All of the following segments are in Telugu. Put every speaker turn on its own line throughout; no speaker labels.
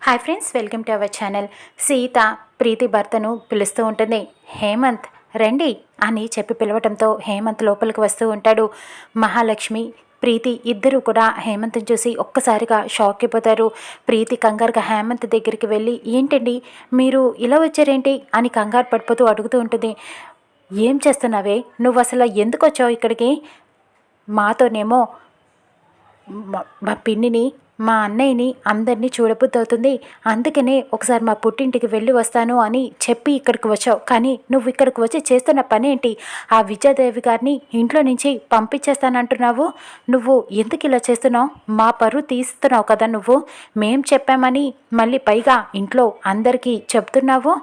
Hi friends, welcome to our channel. Sita Preethi భర్తను పిలుస్తూ ఉంటుంది. హేమంత్ రండి అని చెప్పి పిలవటంతో హేమంత్ లోపలికి వస్తూ ఉంటాడు. మహాలక్ష్మి ప్రీతి ఇద్దరూ కూడా హేమంత్ని చూసి ఒక్కసారిగా షాక్ అయిపోతారు. ప్రీతి కంగారుగా హేమంత్ దగ్గరికి వెళ్ళి ఏంటండి మీరు ఇలా వచ్చారేంటి అని కంగారు పడిపోతూ అడుగుతూ ఉంటుంది. ఏం చేస్తున్నావే, నువ్వు అసలు ఎందుకు వచ్చావు ఇక్కడికి? మాతోనేమో మా పిన్నిని మా అన్నయ్యని అందరినీ చూడబుద్దవుతుంది, అందుకనే ఒకసారి మా పుట్టింటికి వెళ్ళి వస్తాను అని చెప్పి ఇక్కడికి వచ్చావు. కానీ నువ్వు ఇక్కడికి వచ్చి చేస్తున్న పని ఏంటి? ఆ విజయదేవి గారిని ఇంట్లో నుంచి పంపించేస్తానంటున్నావు. నువ్వు ఎందుకు ఇలా చేస్తున్నావు? మా పరువు తీస్తున్నావు కదా నువ్వు. మేం చెప్పామని మళ్ళీ పైగా ఇంట్లో అందరికీ చెప్తున్నావు.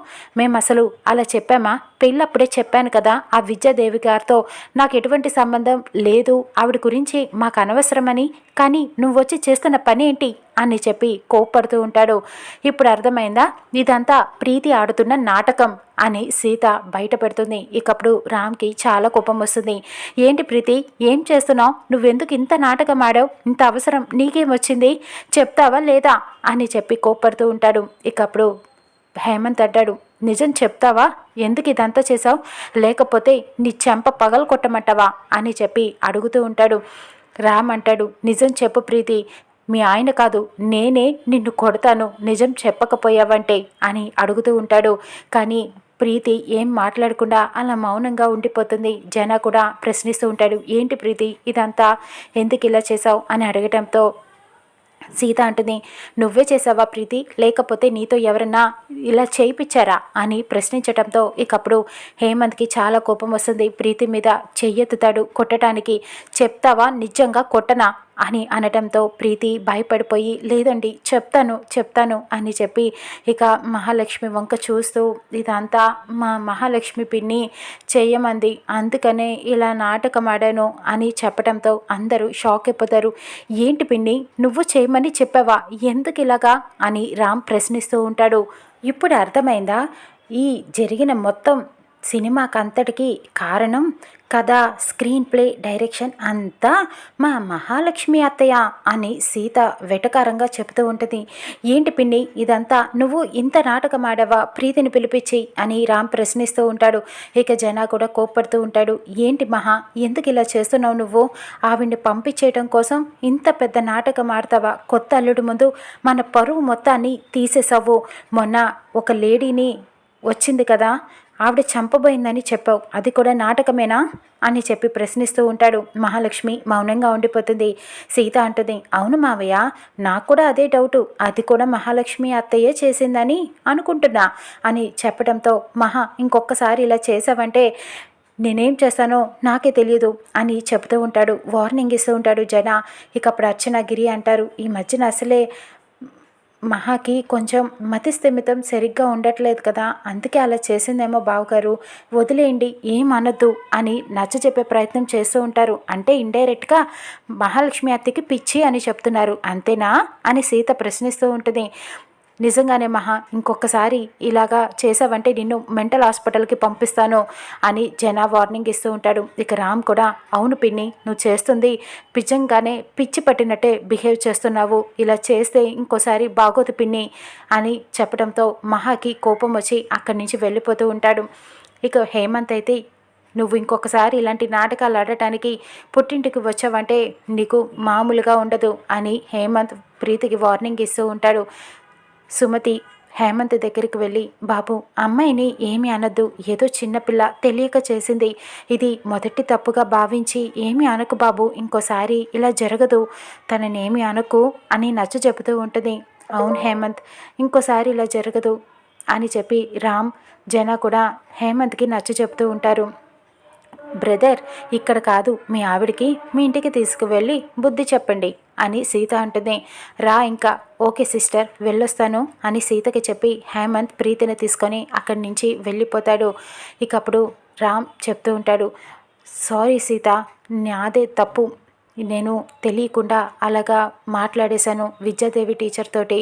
మేము అసలు అలా చెప్పామా? పెళ్ళప్పుడే చెప్పాను కదా ఆ విద్యాదేవి గారితో నాకు ఎటువంటి సంబంధం లేదు, ఆవిడ గురించి మాకు అనవసరమని. కానీ నువ్వు వచ్చి చేస్తున్న పని ఏంటి అని చెప్పి కోప్పడుతూ ఉంటాడు. ఇప్పుడు అర్థమైందా, ఇదంతా ప్రీతి ఆడుతున్న నాటకం అని సీత బయట పెడుతుంది. ఇకప్పుడు రామ్కి చాలా కోపం వస్తుంది. ఏంటి ప్రీతి, ఏం చేస్తున్నావు? నువ్వెందుకు ఇంత నాటకం ఆడావు? ఇంత అవసరం నీకేం వచ్చింది? చెప్తావా లేదా అని చెప్పి కోప్పడుతూ ఉంటాడు. ఇకప్పుడు హేమంత్ అంటాడు, నిజం చెప్తావా? ఎందుకు ఇదంతా చేసావు? లేకపోతే నీ చెంప పగలు కొట్టమంటావా అని చెప్పి అడుగుతూ ఉంటాడు. రామ్ అంటాడు, నిజం చెప్పు ప్రీతి, మీ ఆయన కాదు నేనే నిన్ను కొడతాను నిజం చెప్పకపోయావంటే అని అడుగుతూ ఉంటాడు. కానీ ప్రీతి ఏం మాట్లాడకుండా అలా మౌనంగా ఉండిపోతుంది. జన కూడా ప్రశ్నిస్తూ ఉంటాడు, ఏంటి ప్రీతి ఇదంతా, ఎందుకు ఇలా చేసావు అని అడగటంతో సీత అంటుంది, నువ్వే చేసావా ప్రీతి, లేకపోతే నీతో ఎవరన్నా ఇలా చేయిపించారా అని ప్రశ్నించటంతో ఇకప్పుడు హేమంత్కి చాలా కోపం వస్తుంది. ప్రీతి మీద చెయ్యెత్తుతాడు కొట్టడానికి. చెప్తావా నిజంగా కొట్టనా అని అనటంతో ప్రీతి భయపడిపోయి లేదండి చెప్తాను అని చెప్పి ఇక మహాలక్ష్మి వంక చూస్తూ ఇదంతా మా మహాలక్ష్మి పిన్ని చెయ్యమంది, అందుకనే ఇలా నాటకం ఆడాను అని చెప్పడంతో అందరూ షాక్ అయిపోతారు. ఏంటి పిన్ని, నువ్వు చేయమని చెప్పావా? ఎందుకు ఇలాగా అని రామ్ ప్రశ్నిస్తూ ఉంటాడు. ఇప్పుడు అర్థమైందా ఈ జరిగిన మొత్తం సినిమాకంతటికి కారణం కథ, స్క్రీన్ ప్లే, డైరెక్షన్ అంతా మా మహాలక్ష్మి అత్తయ్య అని సీత వెటకారంగా చెబుతూ ఉంటుంది. ఏంటి పిన్ని ఇదంతా, నువ్వు ఇంత నాటకం ఆడావా ప్రీతిని పిలిపించి అని రామ్ ప్రశ్నిస్తూ ఉంటాడు. ఇక జన కూడా కోప్పడుతూ ఉంటాడు, ఏంటి మహా, ఎందుకు ఇలా చేస్తున్నావు నువ్వు? ఆవిడ్ని పంపించేయడం కోసం ఇంత పెద్ద నాటకం ఆడతావా? కొత్త అల్లుడు ముందు మన పరువు మొత్తాన్ని తీసేసావు. మొన్న ఒక లేడీని వచ్చింది కదా, ఆవిడ చంపబోయిందని చెప్పావు, అది కూడా నాటకమేనా అని చెప్పి ప్రశ్నిస్తూ ఉంటాడు. మహాలక్ష్మి మౌనంగా ఉండిపోతుంది. సీత అంటుంది, అవును మావయ్య, నాకు కూడా అదే డౌటు, అది కూడా మహాలక్ష్మి అత్తయ్యే చేసిందని అనుకుంటున్నా అని చెప్పడంతో మహా ఇంకొకసారి ఇలా చేసావంటే నేనేం చేస్తానో నాకే తెలియదు అని చెబుతూ ఉంటాడు. వార్నింగ్ ఇస్తూ ఉంటాడు జన. ఇక అప్పుడు అర్చన గిరి అంటారు, ఈ మధ్యన అసలే మహాకి కొంచెం మతిస్థిమితం సరిగ్గా ఉండట్లేదు కదా, అందుకే అలా చేసిందేమో బావగారు, వదిలేయండి ఏం అనొద్దు అని నచ్చ చెప్పే ప్రయత్నం చేస్తూ ఉంటారు. అంటే ఇండైరెక్ట్గా మహాలక్ష్మి అత్తకి పిచ్చి అని చెప్తున్నారు అంతేనా అని సీత ప్రశ్నిస్తూ ఉంటుంది. నిజంగానే మహా, ఇంకొకసారి ఇలాగా చేసావంటే నిన్ను మెంటల్ హాస్పిటల్కి పంపిస్తాను అని జన వార్నింగ్ ఇస్తూ ఉంటాడు. ఇక రామ్ కూడా, అవును పిన్ని, నువ్వు చేస్తుంది నిజంగానే పిచ్చి పట్టినట్టే బిహేవ్ చేస్తున్నావు, ఇలా చేస్తే ఇంకోసారి బాగోదు పిన్ని అని చెప్పడంతో మహాకి కోపం వచ్చి అక్కడి నుంచి వెళ్ళిపోతూ ఉంటాడు. ఇక హేమంత్ అయితే, నువ్వు ఇంకొకసారి ఇలాంటి నాటకాలు ఆడటానికి పుట్టింటికి వచ్చావంటే నీకు మామూలుగా ఉండదు అని హేమంత్ ప్రీతికి వార్నింగ్ ఇస్తూ ఉంటాడు. సుమతి హేమంత్ దగ్గరికి వెళ్ళి, బాబు అమ్మాయిని ఏమీ అనద్దు, ఏదో చిన్నపిల్ల తెలియక చేసింది, ఇది మొదటి తప్పుగా భావించి ఏమీ అనకు బాబు, ఇంకోసారి ఇలా జరగదు, తననేమి అనకు అని నచ్చ చెబుతూ ఉంటుంది. అవును హేమంత్, ఇంకోసారి ఇలా జరగదు అని చెప్పి రామ్ జన కూడా హేమంత్కి నచ్చ చెబుతూ ఉంటారు. బ్రదర్, ఇక్కడ కాదు, మీ ఆవిడికి మీ ఇంటికి తీసుకువెళ్ళి బుద్ధి చెప్పండి అని సీత అంటుంది. రా ఇంకా, ఓకే సిస్టర్ వెళ్ళొస్తాను అని సీతకి చెప్పి హేమంత్ ప్రీతిని తీసుకొని అక్కడి నుంచి వెళ్ళిపోతాడు. ఇక అప్పుడు రామ్ చెప్తూ ఉంటాడు, సారీ సీత, నాదే తప్పు, నేను తెలియకుండా అలాగా మాట్లాడేశాను విద్యాదేవి టీచర్ తోటి,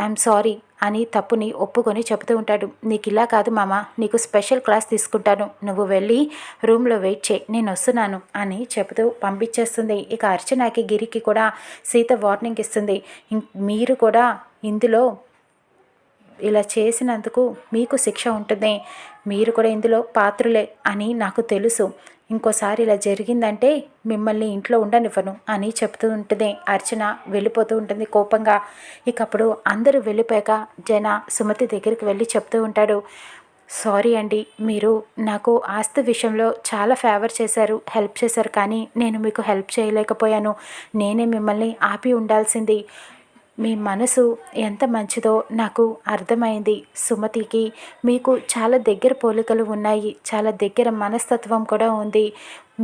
ఐఎమ్ సారీ అని తప్పుని ఒప్పుకొని చెబుతూ ఉంటాడు. నీకు ఇలా కాదు మామ, నీకు స్పెషల్ క్లాస్ తీసుకుంటాను, నువ్వు వెళ్ళి రూమ్లో వెయిట్ చేయి, నేను వస్తున్నాను అని చెబుతూ పంపించేస్తుంది. ఇక అర్చనకి గిరికి కూడా సీత వార్నింగ్ ఇస్తుంది, మీరు కూడా ఇందులో ఇలా చేసినందుకు మీకు శిక్ష ఉంటుంది, మీరు కూడా ఇందులో పాత్రులే అని నాకు తెలుసు, ఇంకోసారి ఇలా జరిగిందంటే మిమ్మల్ని ఇంట్లో ఉండనివ్వను అని చెప్తూ ఉంటుంది. అర్చన వెళ్ళిపోతూ ఉంటుంది కోపంగా. ఇక అప్పుడు అందరూ వెళ్ళిపోయాక జన సుమతి దగ్గరికి వెళ్ళి చెప్తూ ఉంటాడు, సారీ అండి, మీరు నాకు ఆస్తి విషయంలో చాలా ఫేవర్ చేశారు, హెల్ప్ చేశారు, కానీ నేను మీకు హెల్ప్ చేయలేకపోయాను. నేనే మిమ్మల్ని ఆపి ఉండాల్సింది. మీ మనసు ఎంత మంచిదో నాకు అర్థమైంది. సుమతికి మీకు చాలా దగ్గర పోలికలు ఉన్నాయి, చాలా దగ్గర మనస్తత్వం కూడా ఉంది.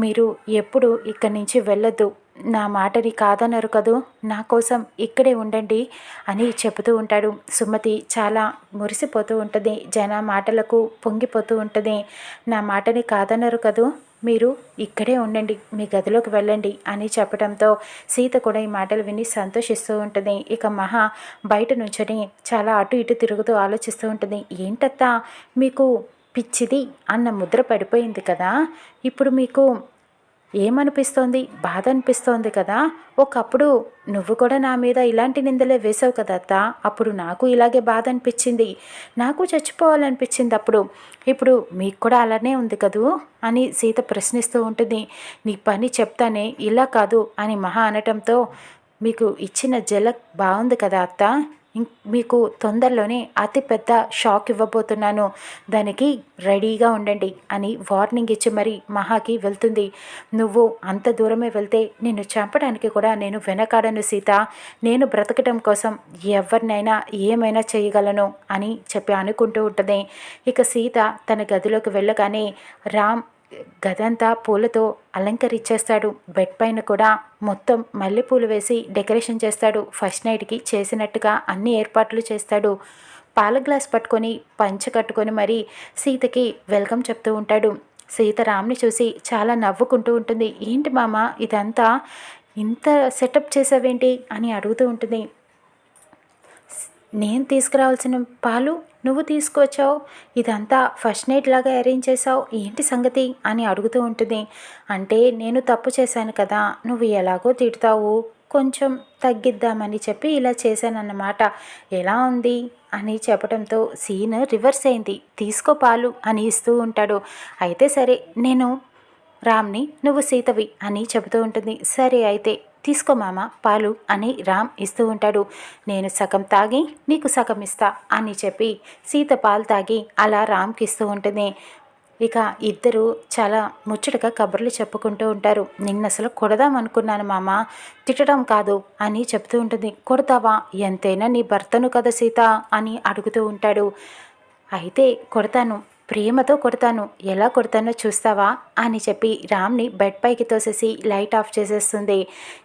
మీరు ఎప్పుడు ఇక్కడి నుంచి వెళ్ళొద్దు, నా మాటని కాదనరు కదూ, నా కోసం ఇక్కడే ఉండండి అని చెబుతూ ఉంటాడు. సుమతి చాలా మురిసిపోతూ ఉంటుంది, జన మాటలకు పొంగిపోతూ ఉంటుంది. నా మాటని కాదనరు కదూ, మీరు ఇక్కడే ఉండండి, మీ గదిలోకి వెళ్ళండి అని చెప్పడంతో సీత కూడా ఈ మాటలు విని సంతోషిస్తూ ఉంటుంది. ఇక మహా బయట నుంచొని చాలా అటు ఇటు తిరుగుతూ ఆలోచిస్తూ ఉంటుంది. ఏంటత్తా మీకు పిచ్చిది అన్న ముద్ర పడిపోయింది కదా, ఇప్పుడు మీకు ఏమనిపిస్తోంది, బాధ అనిపిస్తోంది కదా. ఒకప్పుడు నువ్వు కూడా నా మీద ఇలాంటి నిందలే వేసావు కదా అత్త, అప్పుడు నాకు ఇలాగే బాధ అనిపించింది, నాకు చచ్చిపోవాలనిపించింది అప్పుడు, ఇప్పుడు మీకు కూడా అలానే ఉంది కదూ అని సీత ప్రశ్నిస్తూ ఉంటుంది. నీ పని చెప్తానే, ఇలా కాదు అని మహా అనటంతో, మీకు ఇచ్చిన జలక్ బాగుంది కదా అత్త, మీకు తొందరలోనే అతిపెద్ద షాక్ ఇవ్వబోతున్నాను, దానికి రెడీగా ఉండండి అని వార్నింగ్ ఇచ్చి మరి మహాకి వెళ్తుంది. నువ్వు అంత దూరమే వెళ్తే నిన్ను చంపడానికి కూడా నేను వెనకాడను సీత, నేను బ్రతకటం కోసం ఎవరినైనా ఏమైనా చేయగలను అని చెప్పి అనుకుంటూ ఉంటుంది. ఇక సీత తన గదిలోకి వెళ్ళగానే రామ్ గదంతా పూలతో అలంకరించేస్తాడు. బెడ్ పైన కూడా మొత్తం మల్లెపూలు వేసి డెకరేషన్ చేస్తాడు. ఫస్ట్ నైట్కి చేసినట్టుగా అన్ని ఏర్పాట్లు చేస్తాడు. పాల గ్లాస్ పట్టుకొని పంచ కట్టుకొని మరి సీతకి వెల్కమ్ చెప్తూ ఉంటాడు. సీత రామ్ని చూసి చాలా నవ్వుకుంటూ ఉంటుంది. ఏంటి మామ ఇదంతా ఇంత సెటప్ చేసావేంటి అని అడుగుతూ ఉంటుంది. నేను తీసుకురావాల్సిన పాలు నువ్వు తీసుకొచ్చావు, ఇదంతా ఫస్ట్ నైట్ లాగా అరేంజ్ చేసావు, ఏంటి సంగతి అని అడుగుతూ ఉంటుంది. అంటే నేను తప్పు చేశాను కదా, నువ్వు ఎలాగో తిడతావు, కొంచెం తగ్గిద్దామని చెప్పి ఇలా చేశానన్నమాట, ఎలా ఉంది అని చెప్పడంతో సీన్ రివర్స్ అయింది. తీసుకో పాలు అని ఇస్తూ ఉంటాడు. అయితే సరే, నేను రామ్ని, నువ్వు సీతవి అని చెబుతూ ఉంటుంది. సరే అయితే తీసుకో మామ పాలు అని రామ్ ఇస్తూ ఉంటాడు. నేను సగం తాగి నీకు సగం ఇస్తా అని చెప్పి సీత పాలు తాగి అలా రామ్కి ఇస్తూ ఉంటుంది. ఇక ఇద్దరు చాలా ముచ్చటగా కబుర్లు చెప్పుకుంటూ ఉంటారు. నిన్న అసలు కొడదాం అనుకున్నాను మామ, తిట్టడం కాదు అని చెప్తూ ఉంటుంది. కొడతావా, ఎంతైనా నీ భర్తను కదా సీత అని అడుగుతూ ఉంటాడు. అయితే కొడతాను, ప్రేమతో కొడతాను, ఎలా కొడతానో చూస్తావా అని చెప్పి రామ్ని బెడ్ పైకి తోసేసి లైట్ ఆఫ్ చేసేస్తుంది.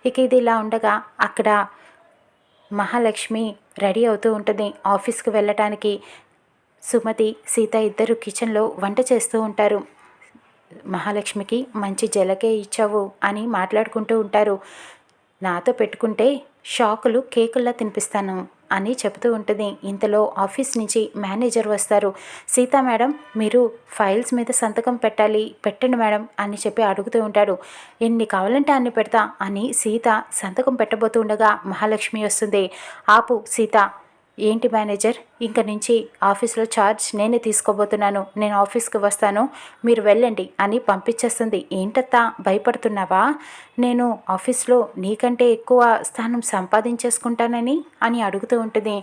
ఇక ఇది ఇలా ఉండగా అక్కడ మహాలక్ష్మి రెడీ అవుతూ ఉంటుంది ఆఫీస్కి వెళ్ళటానికి. సుమతి సీత ఇద్దరు కిచెన్లో వంట చేస్తూ ఉంటారు. మహాలక్ష్మికి మంచి జలకే ఇచ్చావు అని మాట్లాడుకుంటూ ఉంటారు. నాతో పెట్టుకుంటే షాకులు కేకుల్లా తినిపిస్తాను అని చెబుతూ ఉంటుంది. ఇంతలో ఆఫీస్ నుంచి మేనేజర్ వస్తారు. సీతా మేడం, మీరు ఫైల్స్ మీద సంతకం పెట్టాలి, పెట్టండి మేడం అని చెప్పి అడుగుతూ ఉంటాడు. ఎన్ని కావాలంటే అన్ని పెడతా అని సీత సంతకం పెట్టబోతుండగా మహాలక్ష్మి వస్తుంది. ఆపు సీత, ఏంటి మేనేజర్, ఇంక నుంచి ఆఫీస్లో ఛార్జ్ నేనే తీసుకోబోతున్నాను, నేను ఆఫీస్కి వస్తాను, మీరు వెళ్ళండి అని పంపించేస్తుంది. ఏంటత్తా భయపడుతున్నావా, నేను ఆఫీస్లో నీకంటే ఎక్కువ స్థానం సంపాదించేసుకుంటానని అని అడుగుతూ ఉంటుంది.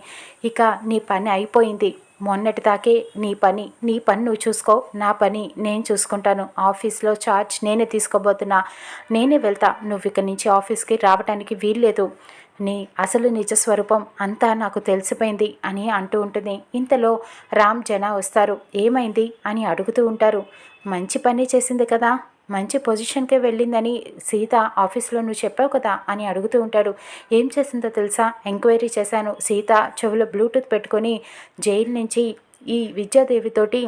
ఇక నీ పని అయిపోయింది, మొన్నటిదాకే నీ పని నువ్వు చూసుకో, నా పని నేను చూసుకుంటాను, ఆఫీస్లో ఛార్జ్ నేనే తీసుకోబోతున్నా, నేనే వెళ్తా, నువ్వు ఇక్కడి నుంచి ఆఫీస్కి రావడానికి వీల్లేదు, నీ అసలు నిజ స్వరూపం అంతా నాకు తెలిసిపోయింది అని అంటూ ఉంటుంది. ఇంతలో రామ్ జన వస్తారు. ఏమైంది అని అడుగుతూ ఉంటారు. మంచి పని చేసింది కదా, మంచి పొజిషన్కే వెళ్ళిందని సీత ఆఫీస్లో నువ్వు చెప్పావు కదా అని అడుగుతూ ఉంటాడు. ఏం చేసిందో తెలుసా, ఎంక్వైరీ చేశాను, సీత చెవిలో బ్లూటూత్ పెట్టుకొని జైలు నుంచి ఈ విద్యాదేవితోటి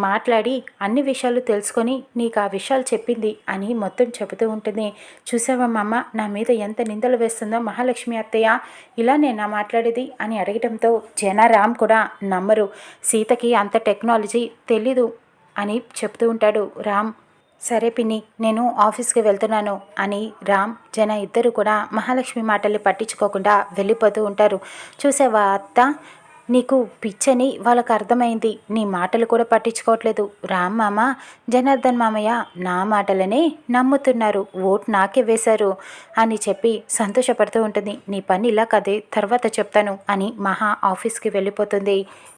మాట్లాడి అన్ని విషయాలు తెలుసుకొని నీకు ఆ విషయాలు చెప్పింది అని మొత్తం చెబుతూ ఉంటుంది. చూసావా మామ, నా మీద ఎంత నిందలు వేస్తుందో మహాలక్ష్మి అత్తయ్య, ఇలా నేను మాట్లాడేది అని అడగడంతో జనారామ్ కూడా నమ్మరు. సీతకి అంత టెక్నాలజీ తెలీదు అని చెప్తూ ఉంటాడు రామ్. సరే పిన్ని, నేను ఆఫీస్కి వెళ్తున్నాను అని రామ్ జన ఇద్దరు కూడా మహాలక్ష్మి మాటల్ని పట్టించుకోకుండా వెళ్ళిపోతూ ఉంటారు. చూసావా అత్త, నీకు పిచ్చని వాళ్ళకు అర్థమైంది. నీ మాటలు కూడా పట్టించుకోవట్లేదు. రామ్ మామ, జనార్దన్ మామయ్య నా మాటలనే నమ్ముతున్నారు. ఓట్ నాకే వేశారు అని చెప్పి సంతోషపడుతూ ఉంటుంది. నీ పని ఇలా కదే, తర్వాత చెప్తాను అని మహా ఆఫీస్కి వెళ్ళిపోతుంది.